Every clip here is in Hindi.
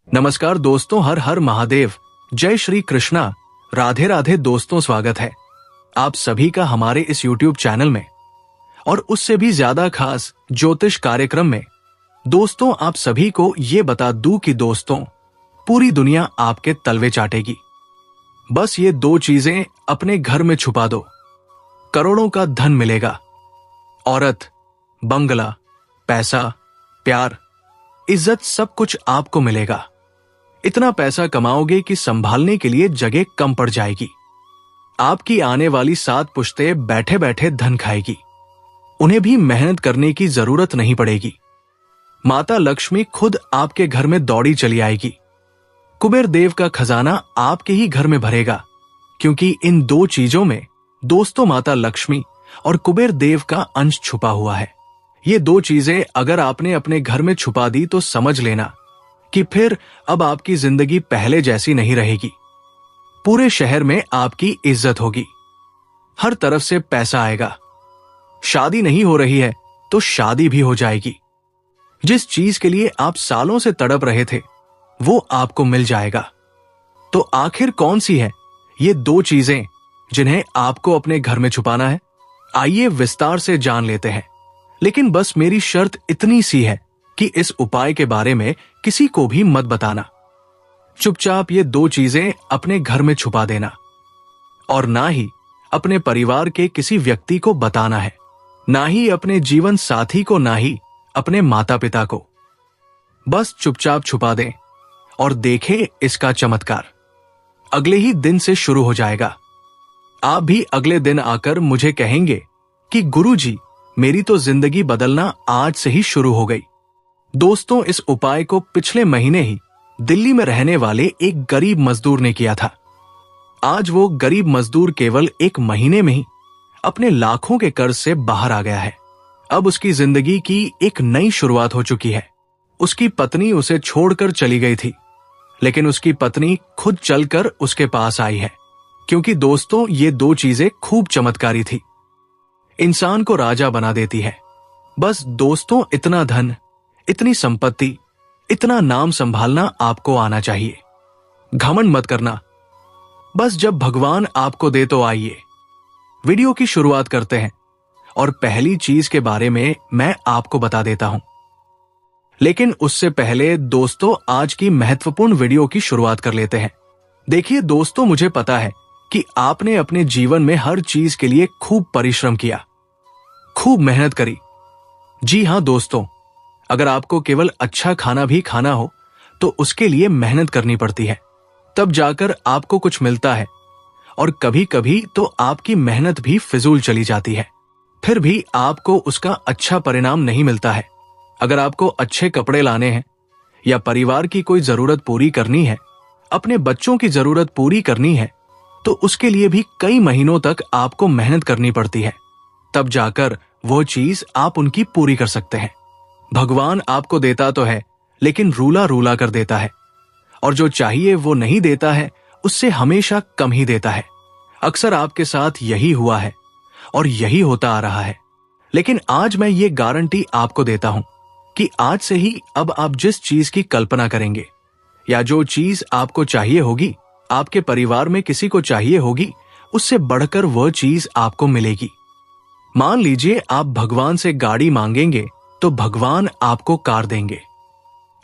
नमस्कार दोस्तों, हर हर महादेव, जय श्री कृष्णा, राधे राधे दोस्तों। स्वागत है आप सभी का हमारे इस YouTube चैनल में और उससे भी ज्यादा खास ज्योतिष कार्यक्रम में। दोस्तों, आप सभी को ये बता दूं कि दोस्तों, पूरी दुनिया आपके तलवे चाटेगी। बस ये दो चीजें अपने घर में छुपा दो, करोड़ों का धन मिलेगा। औरत, बंगला, पैसा, प्यार, इज्जत, सब कुछ आपको मिलेगा। इतना पैसा कमाओगे कि संभालने के लिए जगह कम पड़ जाएगी। आपकी आने वाली 7 पुश्तें बैठे बैठे धन खाएगी, उन्हें भी मेहनत करने की जरूरत नहीं पड़ेगी। माता लक्ष्मी खुद आपके घर में दौड़ी चली आएगी। कुबेर देव का खजाना आपके ही घर में भरेगा, क्योंकि इन दो चीजों में दोस्तों माता लक्ष्मी और कुबेर देव का अंश छुपा हुआ है। ये दो चीजें अगर आपने अपने घर में छुपा दी तो समझ लेना कि फिर अब आपकी जिंदगी पहले जैसी नहीं रहेगी। पूरे शहर में आपकी इज्जत होगी, हर तरफ से पैसा आएगा। शादी नहीं हो रही है तो शादी भी हो जाएगी। जिस चीज के लिए आप सालों से तड़प रहे थे वो आपको मिल जाएगा। तो आखिर कौन सी है ये दो चीजें जिन्हें आपको अपने घर में छुपाना है? आइए विस्तार से जान लेते हैं। लेकिन बस मेरी शर्त इतनी सी है कि इस उपाय के बारे में किसी को भी मत बताना। चुपचाप ये दो चीजें अपने घर में छुपा देना और ना ही अपने परिवार के किसी व्यक्ति को बताना है, ना ही अपने जीवन साथी को, ना ही अपने माता पिता को। बस चुपचाप छुपा दें और देखें इसका चमत्कार। अगले ही दिन से शुरू हो जाएगा। आप भी अगले दिन आकर मुझे कहेंगे कि गुरुजी, मेरी तो जिंदगी बदलना आज से ही शुरू हो गई। दोस्तों, इस उपाय को पिछले महीने ही दिल्ली में रहने वाले एक गरीब मजदूर ने किया था। आज वो गरीब मजदूर केवल 1 महीने में ही अपने लाखों के कर्ज से बाहर आ गया है। अब उसकी जिंदगी की एक नई शुरुआत हो चुकी है। उसकी पत्नी उसे छोड़कर चली गई थी, लेकिन उसकी पत्नी खुद चलकर उसके पास आई है, क्योंकि दोस्तों ये दो चीजें खूब चमत्कारी थी। इंसान को राजा बना देती है। बस दोस्तों, इतना धन, इतनी संपत्ति, इतना नाम संभालना आपको आना चाहिए। घमंड मत करना। बस जब भगवान आपको दे तो आइए। वीडियो की शुरुआत करते हैं और पहली चीज के बारे में मैं आपको बता देता हूं। लेकिन उससे पहले दोस्तों, आज की महत्वपूर्ण वीडियो की शुरुआत कर लेते हैं। देखिए दोस्तों, मुझे पता है कि आपने अपने जीवन में हर चीज के लिए खूब परिश्रम किया, खूब मेहनत करी। जी हां दोस्तों, अगर आपको केवल अच्छा खाना भी खाना हो तो उसके लिए मेहनत करनी पड़ती है, तब जाकर आपको कुछ मिलता है। और कभी कभी तो आपकी मेहनत भी फिजूल चली जाती है, फिर भी आपको उसका अच्छा परिणाम नहीं मिलता है। अगर आपको अच्छे कपड़े लाने हैं या परिवार की कोई जरूरत पूरी करनी है, अपने बच्चों की जरूरत पूरी करनी है, तो उसके लिए भी कई महीनों तक आपको मेहनत करनी पड़ती है, तब जाकर वो चीज आप उनकी पूरी कर सकते हैं। भगवान आपको देता तो है, लेकिन रूला रूला कर देता है, और जो चाहिए वो नहीं देता है, उससे हमेशा कम ही देता है। अक्सर आपके साथ यही हुआ है और यही होता आ रहा है। लेकिन आज मैं ये गारंटी आपको देता हूं कि आज से ही अब आप जिस चीज की कल्पना करेंगे या जो चीज आपको चाहिए होगी, आपके परिवार में किसी को चाहिए होगी, उससे बढ़कर वह चीज आपको मिलेगी। मान लीजिए आप भगवान से गाड़ी मांगेंगे तो भगवान आपको कार देंगे।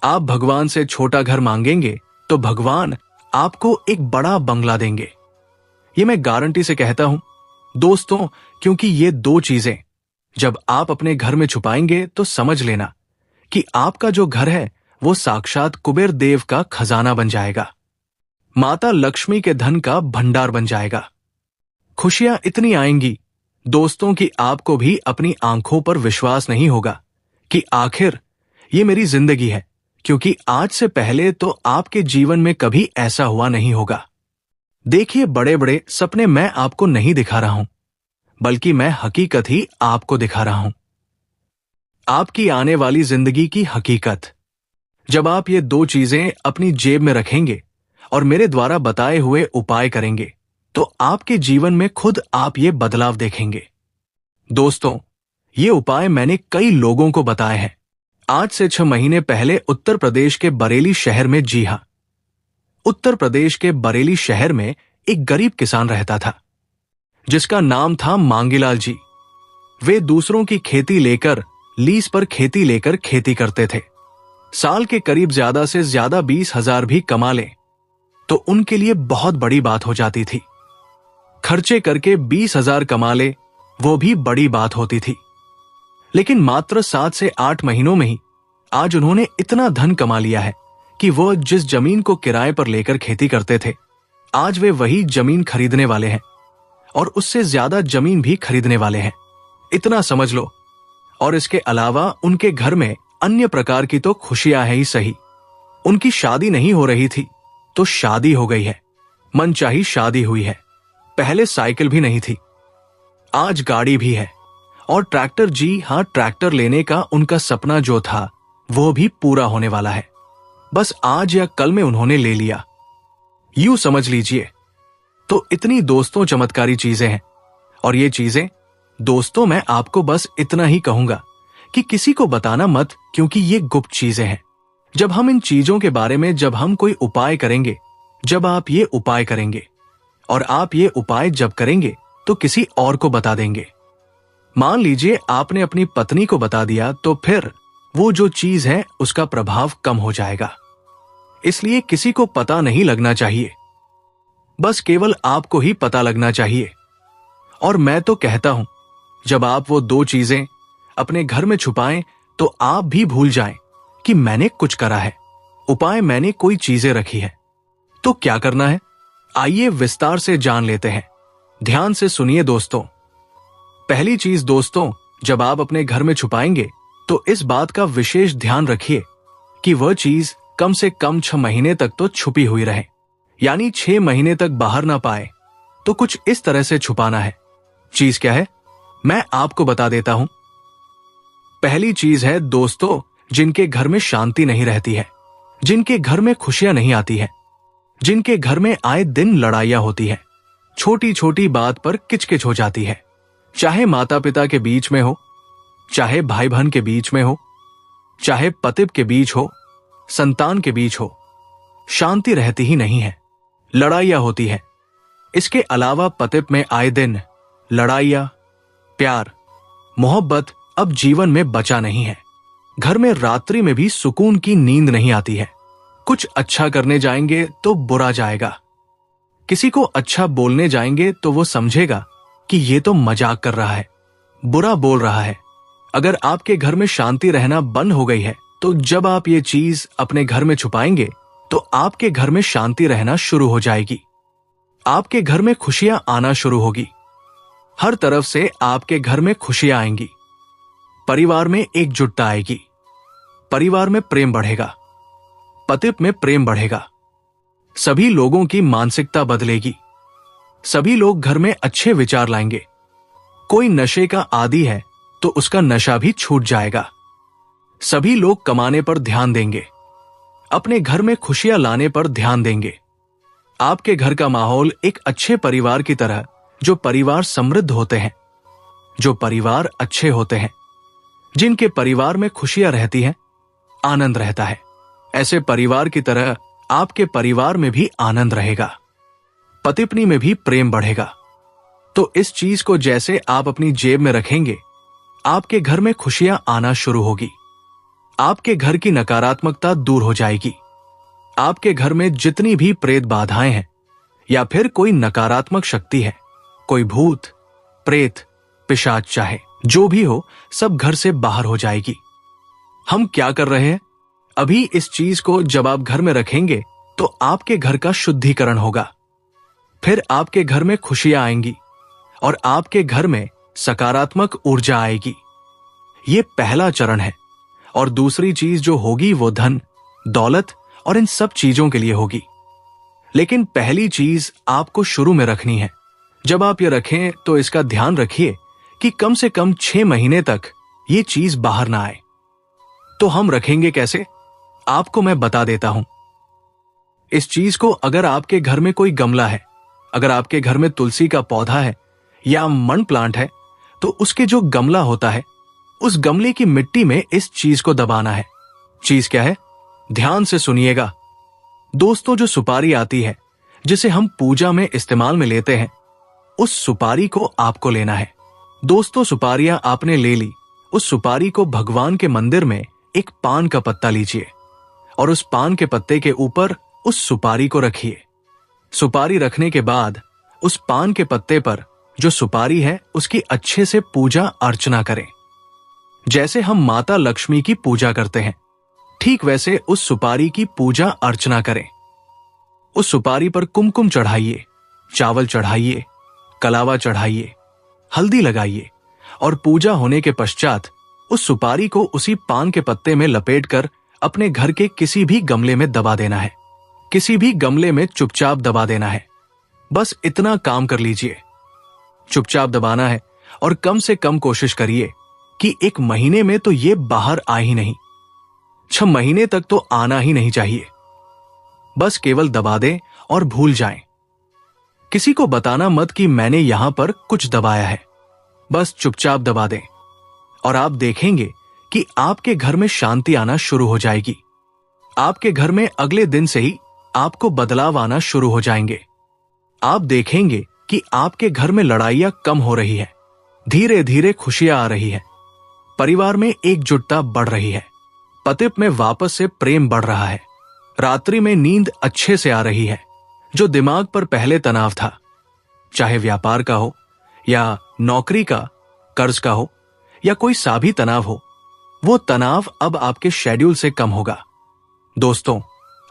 आप भगवान से छोटा घर मांगेंगे तो भगवान आपको एक बड़ा बंगला देंगे। ये मैं गारंटी से कहता हूं दोस्तों, क्योंकि ये दो चीजें जब आप अपने घर में छुपाएंगे तो समझ लेना कि आपका जो घर है वो साक्षात कुबेर देव का खजाना बन जाएगा, माता लक्ष्मी के धन का भंडार बन जाएगा। खुशियां इतनी आएंगी दोस्तों कि आपको भी अपनी आंखों पर विश्वास नहीं होगा कि आखिर ये मेरी जिंदगी है, क्योंकि आज से पहले तो आपके जीवन में कभी ऐसा हुआ नहीं होगा। देखिए, बड़े बड़े सपने मैं आपको नहीं दिखा रहा हूं, बल्कि मैं हकीकत ही आपको दिखा रहा हूं, आपकी आने वाली जिंदगी की हकीकत। जब आप ये दो चीजें अपनी जेब में रखेंगे और मेरे द्वारा बताए हुए उपाय करेंगे तो आपके जीवन में खुद आप ये बदलाव देखेंगे। दोस्तों, ये उपाय मैंने कई लोगों को बताए हैं आज से 6 महीने पहले उत्तर प्रदेश के बरेली शहर में, जी हां, उत्तर प्रदेश के बरेली शहर में एक गरीब किसान रहता था जिसका नाम था मांगीलाल जी। वे दूसरों की खेती लेकर, लीज पर खेती लेकर खेती करते थे। साल के करीब ज्यादा से ज्यादा 20,000 भी कमा लें तो उनके लिए बहुत बड़ी बात हो जाती थी। खर्चे करके 20,000 कमा ले वो भी बड़ी बात होती थी। लेकिन मात्र 7 से 8 महीनों में ही आज उन्होंने इतना धन कमा लिया है कि वो जिस जमीन को किराए पर लेकर खेती करते थे, आज वे वही जमीन खरीदने वाले हैं और उससे ज्यादा जमीन भी खरीदने वाले हैं। इतना समझ लो। और इसके अलावा उनके घर में अन्य प्रकार की तो खुशियां है ही सही। उनकी शादी नहीं हो रही थी तो शादी हो गई है, मनचाही शादी हुई है। पहले साइकिल भी नहीं थी, आज गाड़ी भी है। और ट्रैक्टर, जी हां, ट्रैक्टर लेने का उनका सपना जो था वो भी पूरा होने वाला है। बस आज या कल में उन्होंने ले लिया, यूं समझ लीजिए। तो इतनी दोस्तों चमत्कारी चीजें हैं। और ये चीजें दोस्तों, मैं आपको बस इतना ही कहूंगा कि किसी को बताना मत, क्योंकि ये गुप्त चीजें हैं। जब हम इन चीजों के बारे में, जब हम कोई उपाय करेंगे, जब आप ये उपाय करेंगे और आप ये उपाय जब करेंगे तो किसी और को बता देंगे। मान लीजिए आपने अपनी पत्नी को बता दिया तो फिर वो जो चीज है उसका प्रभाव कम हो जाएगा। इसलिए किसी को पता नहीं लगना चाहिए, बस केवल आपको ही पता लगना चाहिए। और मैं तो कहता हूं, जब आप वो 2 चीजें अपने घर में छुपाएं तो आप भी भूल जाएं कि मैंने कुछ करा है, उपाय मैंने कोई चीजें रखी है। तो क्या करना है, आइए विस्तार से जान लेते हैं। ध्यान से सुनिए दोस्तों। पहली चीज दोस्तों, जब आप अपने घर में छुपाएंगे तो इस बात का विशेष ध्यान रखिए कि वह चीज कम से कम 6 महीने तक तो छुपी हुई रहे, यानी 6 महीने तक बाहर ना पाए। तो कुछ इस तरह से छुपाना है। चीज क्या है, मैं आपको बता देता हूं। पहली चीज है दोस्तों, जिनके घर में शांति नहीं रहती है, जिनके घर में खुशियां नहीं आती है, जिनके घर में आए दिन लड़ाइयां होती है, छोटी छोटी बात पर किचकिच हो जाती है, चाहे माता पिता के बीच में हो, चाहे भाई बहन के बीच में हो, चाहे पति के बीच हो, संतान के बीच हो, शांति रहती ही नहीं है, लड़ाइयां होती है। इसके अलावा पति में आए दिन लड़ाइयां, प्यार, मोहब्बत अब जीवन में बचा नहीं है। घर में रात्रि में भी सुकून की नींद नहीं आती है। कुछ अच्छा करने जाएंगे तो बुरा जाएगा, किसी को अच्छा बोलने जाएंगे तो वो समझेगा कि ये तो मजाक कर रहा है, बुरा बोल रहा है। अगर आपके घर में शांति रहना बंद हो गई है तो जब आप ये चीज अपने घर में छुपाएंगे तो आपके घर में शांति रहना शुरू हो जाएगी, आपके घर में खुशियां आना शुरू होगी, हर तरफ से आपके घर में खुशियां आएंगी, परिवार में एकजुटता आएगी, परिवार में प्रेम बढ़ेगा, पति में प्रेम बढ़ेगा, सभी लोगों की मानसिकता बदलेगी, सभी लोग घर में अच्छे विचार लाएंगे। कोई नशे का आदी है तो उसका नशा भी छूट जाएगा, सभी लोग कमाने पर ध्यान देंगे, अपने घर में खुशियां लाने पर ध्यान देंगे। आपके घर का माहौल एक अच्छे परिवार की तरह, जो परिवार समृद्ध होते हैं, जो परिवार अच्छे होते हैं, जिनके परिवार में खुशियां रहती हैं, आनंद रहता है, ऐसे परिवार की तरह आपके परिवार में भी आनंद रहेगा, पति पत्नी में भी प्रेम बढ़ेगा। तो इस चीज को जैसे आप अपनी जेब में रखेंगे, आपके घर में खुशियां आना शुरू होगी, आपके घर की नकारात्मकता दूर हो जाएगी, आपके घर में जितनी भी प्रेत बाधाएं हैं या फिर कोई नकारात्मक शक्ति है, कोई भूत, प्रेत, पिशाच चाहे जो भी हो, सब घर से बाहर हो जाएगी। हम क्या कर रहे हैं, अभी इस चीज को जब आप घर में रखेंगे तो आपके घर का शुद्धिकरण होगा, फिर आपके घर में खुशियां आएंगी और आपके घर में सकारात्मक ऊर्जा आएगी। ये पहला चरण है। और दूसरी चीज जो होगी वो धन, दौलत और इन सब चीजों के लिए होगी। लेकिन पहली चीज आपको शुरू में रखनी है। जब आप ये रखें तो इसका ध्यान रखिए कि कम से कम 6 महीने तक ये चीज बाहर ना आए। तो हम रखेंगे कैसे, आपको मैं बता देता हूं। इस चीज को अगर आपके घर में कोई गमला है, अगर आपके घर में तुलसी का पौधा है या मनी प्लांट है, तो उसके जो गमला होता है उस गमले की मिट्टी में इस चीज को दबाना है। चीज क्या है? ध्यान से सुनिएगा दोस्तों। जो सुपारी आती है जिसे हम पूजा में इस्तेमाल में लेते हैं, उस सुपारी को आपको लेना है। दोस्तों, सुपारियां आपने ले ली। उस सुपारी को भगवान के मंदिर में एक पान का पत्ता लीजिए और उस पान के पत्ते के ऊपर उस सुपारी को रखिए। सुपारी रखने के बाद उस पान के पत्ते पर जो सुपारी है उसकी अच्छे से पूजा अर्चना करें। जैसे हम माता लक्ष्मी की पूजा करते हैं, ठीक वैसे उस सुपारी की पूजा अर्चना करें। उस सुपारी पर कुमकुम चढ़ाइए, चावल चढ़ाइए, कलावा चढ़ाइए, हल्दी लगाइए और पूजा होने के पश्चात उस सुपारी को उसी पान के पत्ते में लपेटकर अपने घर के किसी भी गमले में दबा देना है। किसी भी गमले में चुपचाप दबा देना है। बस इतना काम कर लीजिए। चुपचाप दबाना है और कम से कम कोशिश करिए कि 1 महीने में तो ये बाहर आए ही नहीं, 6 महीने तक तो आना ही नहीं चाहिए। बस केवल दबा दें और भूल जाएं। किसी को बताना मत कि मैंने यहां पर कुछ दबाया है। बस चुपचाप दबा दें और आप देखेंगे कि आपके घर में शांति आना शुरू हो जाएगी। आपके घर में अगले दिन से ही आपको बदलाव आना शुरू हो जाएंगे। आप देखेंगे कि आपके घर में लड़ाइयां कम हो रही है, धीरे धीरे खुशियां आ रही है, परिवार में एकजुटता बढ़ रही है, पति में वापस से प्रेम बढ़ रहा है, रात्रि में नींद अच्छे से आ रही है। जो दिमाग पर पहले तनाव था, चाहे व्यापार का हो या नौकरी का, कर्ज का हो या कोई सा भी तनाव हो, वो तनाव अब आपके शेड्यूल से कम होगा। दोस्तों,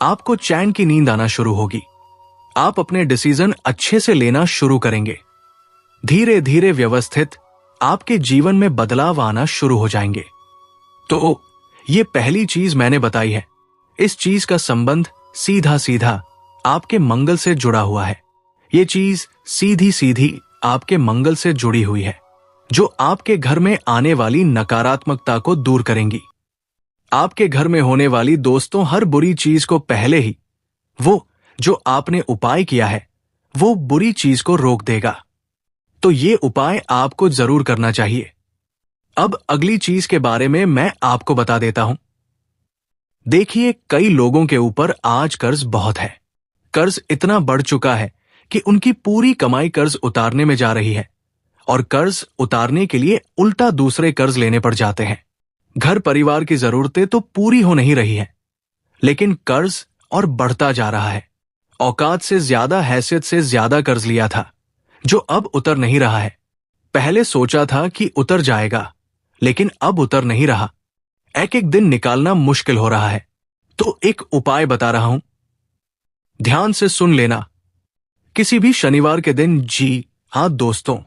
आपको चैन की नींद आना शुरू होगी। आप अपने डिसीजन अच्छे से लेना शुरू करेंगे। धीरे धीरे व्यवस्थित आपके जीवन में बदलाव आना शुरू हो जाएंगे। तो ये पहली चीज मैंने बताई है। इस चीज का संबंध सीधा सीधा आपके मंगल से जुड़ा हुआ है। ये चीज सीधी सीधी आपके मंगल से जुड़ी हुई है, जो आपके घर में आने वाली नकारात्मकता को दूर करेंगी। आपके घर में होने वाली दोस्तों हर बुरी चीज को पहले ही वो जो आपने उपाय किया है वो बुरी चीज को रोक देगा। तो ये उपाय आपको जरूर करना चाहिए। अब अगली चीज के बारे में मैं आपको बता देता हूं। देखिए, कई लोगों के ऊपर आज कर्ज बहुत है। कर्ज इतना बढ़ चुका है कि उनकी पूरी कमाई कर्ज उतारने में जा रही है और कर्ज उतारने के लिए उल्टा दूसरे कर्ज लेने पड़ जाते हैं। घर परिवार की जरूरतें तो पूरी हो नहीं रही है, लेकिन कर्ज और बढ़ता जा रहा है। औकात से ज्यादा, हैसियत से ज्यादा कर्ज लिया था, जो अब उतर नहीं रहा है। पहले सोचा था कि उतर जाएगा, लेकिन अब उतर नहीं रहा। एक एक दिन निकालना मुश्किल हो रहा है। तो एक उपाय बता रहा हूं, ध्यान से सुन लेना। किसी भी शनिवार के दिन, जी हां दोस्तों,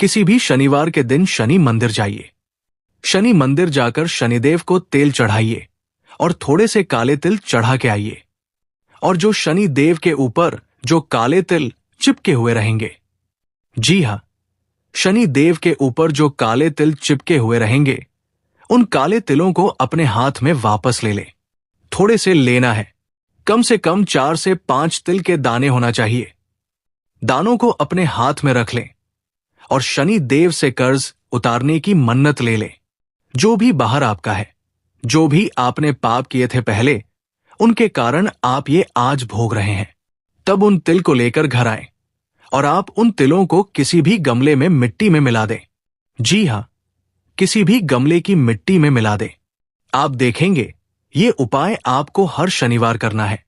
किसी भी शनिवार के दिन शनि मंदिर जाइए। शनि मंदिर जाकर शनिदेव को तेल चढ़ाइए और थोड़े से काले तिल चढ़ा के आइए। और जो शनि देव के ऊपर जो काले तिल चिपके हुए रहेंगे, जी हां, शनि देव के ऊपर जो काले तिल चिपके हुए रहेंगे, उन काले तिलों को अपने हाथ में वापस ले लें। थोड़े से लेना है, कम से कम 4 से 5 तिल के दाने होना चाहिए। दानों को अपने हाथ में रख लें और शनि देव से कर्ज उतारने की मन्नत ले लें। जो भी बाहर आपका है, जो भी आपने पाप किए थे पहले, उनके कारण आप ये आज भोग रहे हैं। तब उन तिल को लेकर घर आएं और आप उन तिलों को किसी भी गमले में मिट्टी में मिला दें। जी हां, किसी भी गमले की मिट्टी में मिला दें। आप देखेंगे ये उपाय आपको हर शनिवार करना है।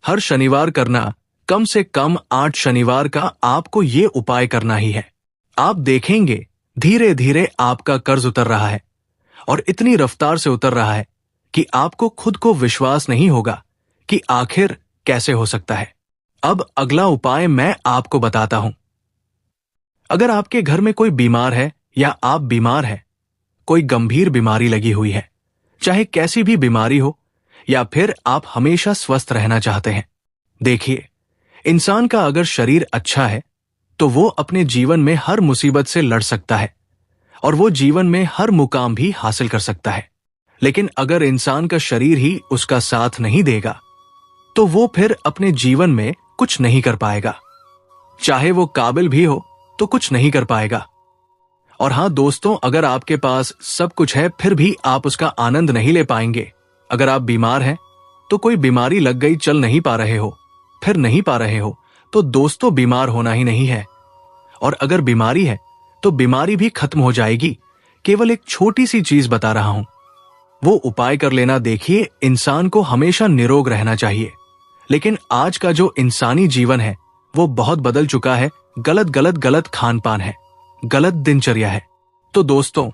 हर शनिवार करना, कम से कम 8 शनिवार का आपको ये उपाय करना ही है। आप देखेंगे धीरे धीरे आपका कर्ज उतर रहा है और इतनी रफ्तार से उतर रहा है कि आपको खुद को विश्वास नहीं होगा कि आखिर कैसे हो सकता है। अब अगला उपाय मैं आपको बताता हूं। अगर आपके घर में कोई बीमार है या आप बीमार हैं, कोई गंभीर बीमारी लगी हुई है, चाहे कैसी भी बीमारी हो, या फिर आप हमेशा स्वस्थ रहना चाहते हैं। देखिए, इंसान का अगर शरीर अच्छा है तो वो अपने जीवन में हर मुसीबत से लड़ सकता है और वो जीवन में हर मुकाम भी हासिल कर सकता है। लेकिन अगर इंसान का शरीर ही उसका साथ नहीं देगा तो वो फिर अपने जीवन में कुछ नहीं कर पाएगा। चाहे वो काबिल भी हो तो कुछ नहीं कर पाएगा। और हाँ दोस्तों, अगर आपके पास सब कुछ है फिर भी आप उसका आनंद नहीं ले पाएंगे, अगर आप बीमार हैं तो कोई बीमारी लग गई, चल नहीं पा रहे हो, फिर नहीं पा रहे हो, तो दोस्तों बीमार होना ही नहीं है। और अगर बीमारी है तो बीमारी भी खत्म हो जाएगी। केवल एक छोटी सी चीज बता रहा हूं, वो उपाय कर लेना। देखिए, इंसान को हमेशा निरोग रहना चाहिए, लेकिन आज का जो इंसानी जीवन है वो बहुत बदल चुका है। गलत खान पान है, गलत दिनचर्या है। तो दोस्तों,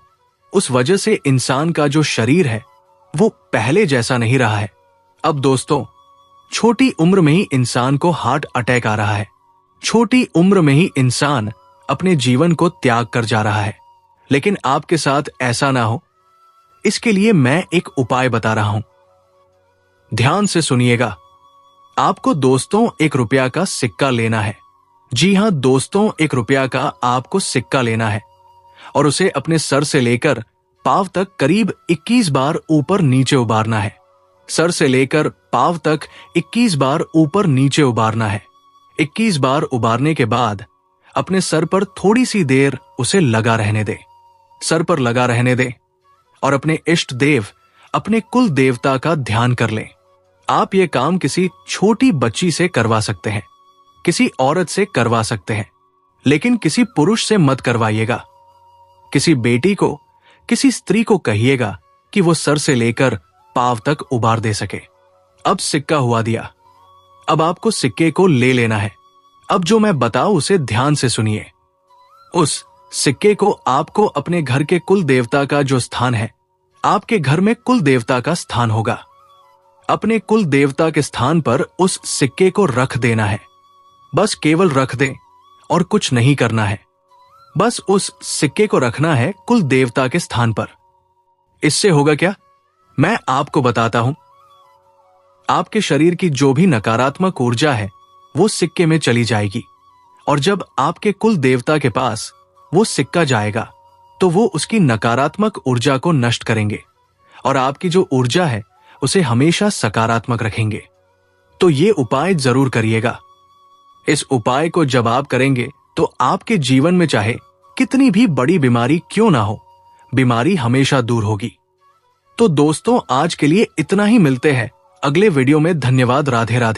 उस वजह से इंसान का जो शरीर है वो पहले जैसा नहीं रहा है। अब दोस्तों, छोटी उम्र में ही इंसान को हार्ट अटैक आ रहा है, छोटी उम्र में ही इंसान अपने जीवन को त्याग कर जा रहा है। लेकिन आपके साथ ऐसा ना हो, इसके लिए मैं एक उपाय बता रहा हूं, ध्यान से सुनिएगा। आपको दोस्तों 1 रुपया का सिक्का लेना है। जी हां दोस्तों, 1 रुपया का आपको सिक्का लेना है और उसे अपने सर से लेकर पांव तक करीब 21 बार ऊपर नीचे उबारना है। सर से लेकर पांव तक 21 बार ऊपर नीचे उबारना है। 21 बार उबारने के बाद अपने सर पर थोड़ी सी देर उसे लगा रहने दे, सर पर लगा रहने दे और अपने इष्ट देव, अपने कुल देवता का ध्यान कर लें। आप ये काम किसी छोटी बच्ची से करवा सकते हैं, किसी औरत से करवा सकते हैं, लेकिन किसी पुरुष से मत करवाइएगा। किसी बेटी को, किसी स्त्री को कहिएगा कि वो सर से लेकर पांव तक उबार दे सके। अब सिक्का हुआ दिया, अब आपको सिक्के को ले लेना है। अब जो मैं बताऊं उसे ध्यान से सुनिए। उस सिक्के को आपको अपने घर के कुल देवता का जो स्थान है, आपके घर में कुल देवता का स्थान होगा, अपने कुल देवता के स्थान पर उस सिक्के को रख देना है। बस केवल रख दें और कुछ नहीं करना है। बस उस सिक्के को रखना है कुल देवता के स्थान पर। इससे होगा क्या, मैं आपको बताता हूं। आपके शरीर की जो भी नकारात्मक ऊर्जा है वो सिक्के में चली जाएगी, और जब आपके कुल देवता के पास वो सिक्का जाएगा तो वो उसकी नकारात्मक ऊर्जा को नष्ट करेंगे और आपकी जो ऊर्जा है उसे हमेशा सकारात्मक रखेंगे। तो ये उपाय जरूर करिएगा। इस उपाय को जब आप करेंगे तो आपके जीवन में चाहे कितनी भी बड़ी बीमारी क्यों ना हो, बीमारी हमेशा दूर होगी। तो दोस्तों, आज के लिए इतना ही। मिलते हैं अगले वीडियो में। धन्यवाद। राधे राधे।